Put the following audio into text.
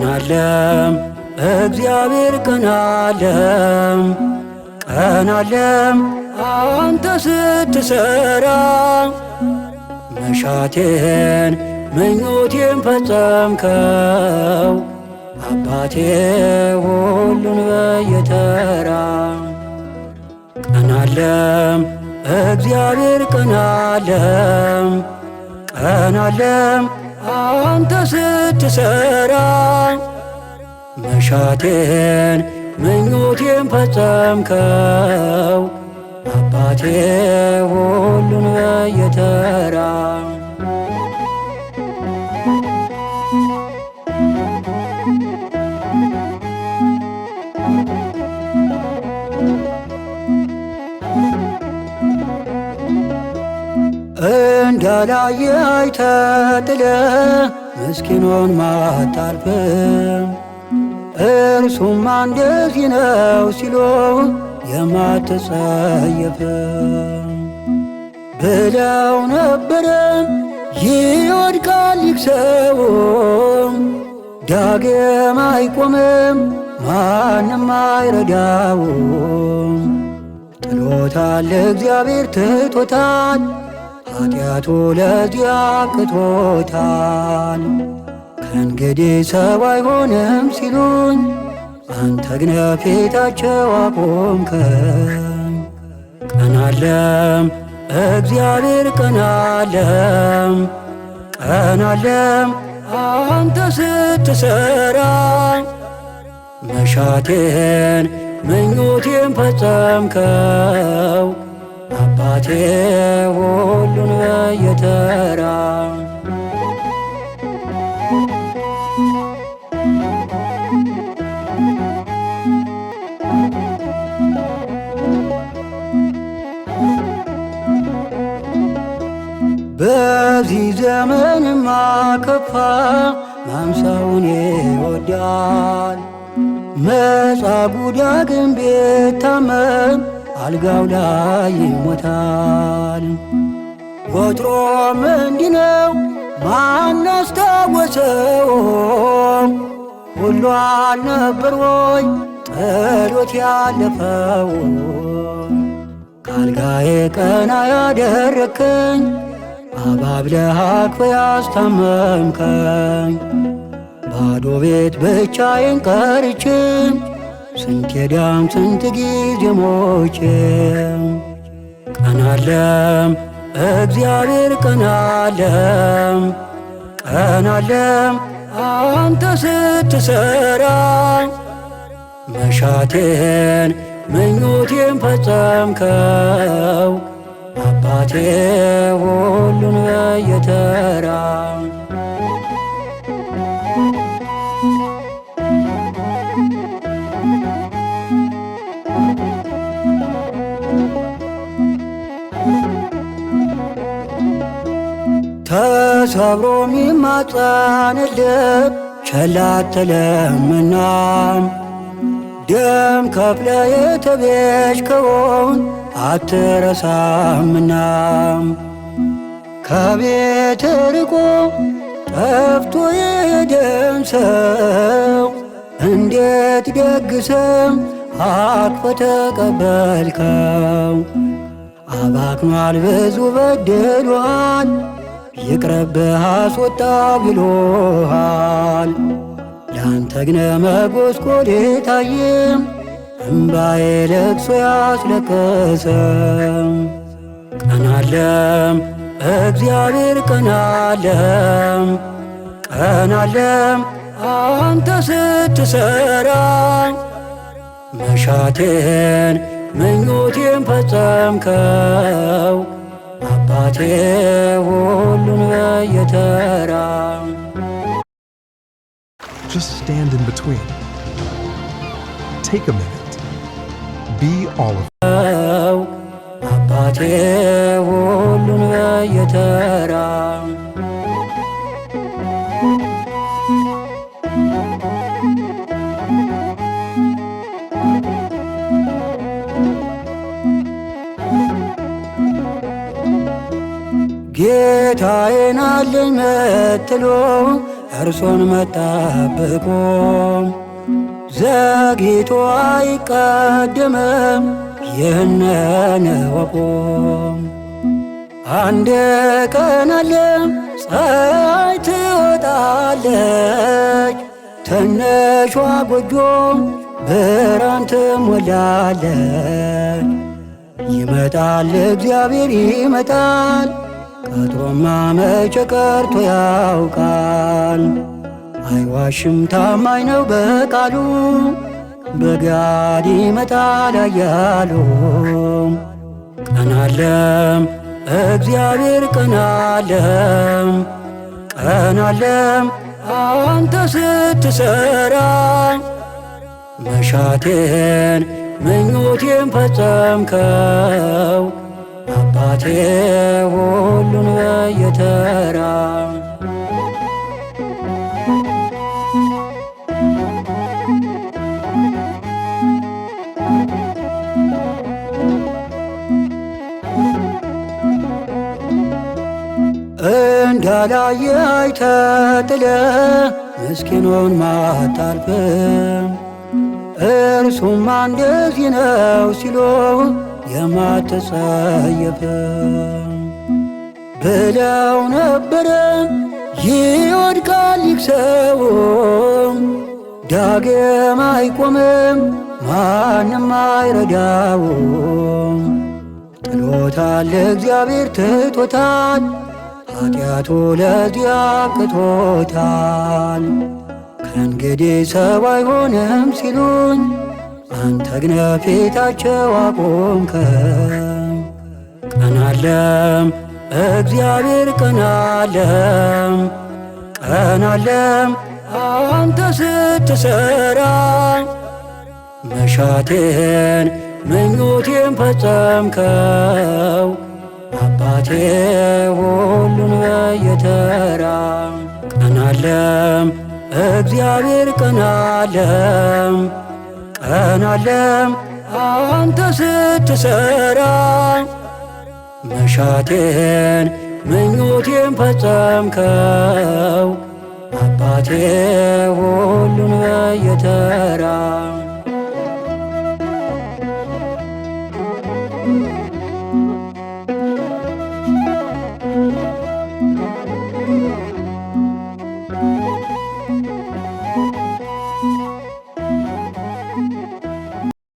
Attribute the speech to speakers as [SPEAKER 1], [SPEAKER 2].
[SPEAKER 1] ቀናለም እግዚአብሔር ቀናለም ቀናለም አንተ ስትሰራ መሻቴን ምኞቴን ፈጸምከው አባቴ ሁሉን በየተራ ቀናለም እግዚአብሔር ቀናለም ቀናለም አንተ ስትሰራ መሻቴን ምኞቴን ፈጸምከው አባቴ ሁሉን በየተራ እንዳላየ አይተጥለህ ምስኪኑን ማታልፍም እርሱማ እንደዚህ ነው ሲሉ የማትጸየፍም ብለው ነበረም ይወድቃል ይክሰውም ዳግም አይቆምም ማንም አይረዳውም ጥሎታል እግዚአብሔር ትቶታል ኃጢአቱ ለዚያ አብቅቶታል ከእንግዲህ ሰው አይሆንም ሲሉኝ አንተ ግን ፊታቸው አቆምከኝ ቀናለም እግዚአብሔር ቀናለም ቀናለም አንተ ስትሰራ መሻቴን ምኞቴን ፈጸምከው አባቴ ሁሉን በየተራ በዚህ ዘመንማ ከፋ ማምሳውን ይወዳል መጻጉዕ ዳግም ቢታመም አልጋው ላይ ይሞታል ወትሮም እንዲህ ነው ማን አስታወሰው ሁሉ አልነበር ወይ ጥሎት ያለፈው ካልጋዬ ቀና ያደረከኝ አባብለህ አቅፈህ ያስታመምከኝ ባዶ ቤት ብቻዬን ቀርቼ ስንት ዳም ስንት ጊዜ ሞቼ ቀናለም እግዚአብሔር ቀናለም ቀናለም አንተ ስትሰራ መሻቴን ምኞቴን ፈጸምከው አባቴ ሁሉን በየተራ ተሰብሮ ሚማጸን ልብ ቸል አትልምና ደም ከፍለ የተቤዥከውን አትረሳምና ከቤት ርቆ ጠፍቶ የሄደን ሰው እንዴት ደግሰም አቅፈ ተቀበልከው አባክኗል ብዙ በድሏል ይቅረብህ አስወጣ ብሎሃል ለአንተ ግን መጎስቆል ታየም እምባዬ ለቅሶ ያስለቀሰም ቀናለም እግዚአብሔር ቀናለም ቀናለም አንተ ስትሰራ መሻቴን ምኞቴን ፈጸምከው አባቴ ሁሉን በየተራ
[SPEAKER 2] Just stand in between. Take a minute. Be all of it.
[SPEAKER 1] አባቴ ሁሉን በየተራ ጌታዬን አለኝ መትሎ እርሶን መጠበቆ ዘግይቶ አይቀድምም ይህንን እወቁ። አንድ ቀን አለ ፀሐይ ትወጣለች፣ ትንሿ ጎጆ ብርሃን ትሞላለች። ይመጣል እግዚአብሔር ይመጣል፣ ቀጥሮማ መቼ ቀርቶ ያውቃል። አይዋሽም ታማኝ ነው በቃሉ፣ በጋድ ይመጣል አያሉ። ቀናለም እግዚአብሔር ቀናለም፣ ቀናለም አንተ ስትሰራ። መሻቴን ምኞቴን ፈጸምከው አባቴ ሁሉን በየተራ። እንዳላየ አይተህ ምስኪኑን ማታልፍ፣ እርሱማ እንደዚህ ነው ሲሉ የማትጸየፍ ብለው ነበረ። ይወድቃል ይህ ሰው ዳግም አይቆምም፣ ማንም አይረዳውም። ጥሎታል እግዚአብሔር ትቶታል፣ ኃጢአቱ ለዚህ አብቅቶታል። ከእንግዲህ ሰው አይሆንም ሲሉኝ አንተ ግን ፊታቸው አቆምከኝ። ቀናለም እግዚአብሔር ቀናለም፣ ቀናለም አንተ ስትሰራ። መሻቴን ምኞቴን ፈጸምከው አባቴ ሁሉን በየተራ። ቀናለም እግዚአብሔር ቀናለም፣ ቀናለም አንተ ስትሰራ። መሻቴን ምኞቴን ፈጸምከው አባቴ ሁሉን በየተራ።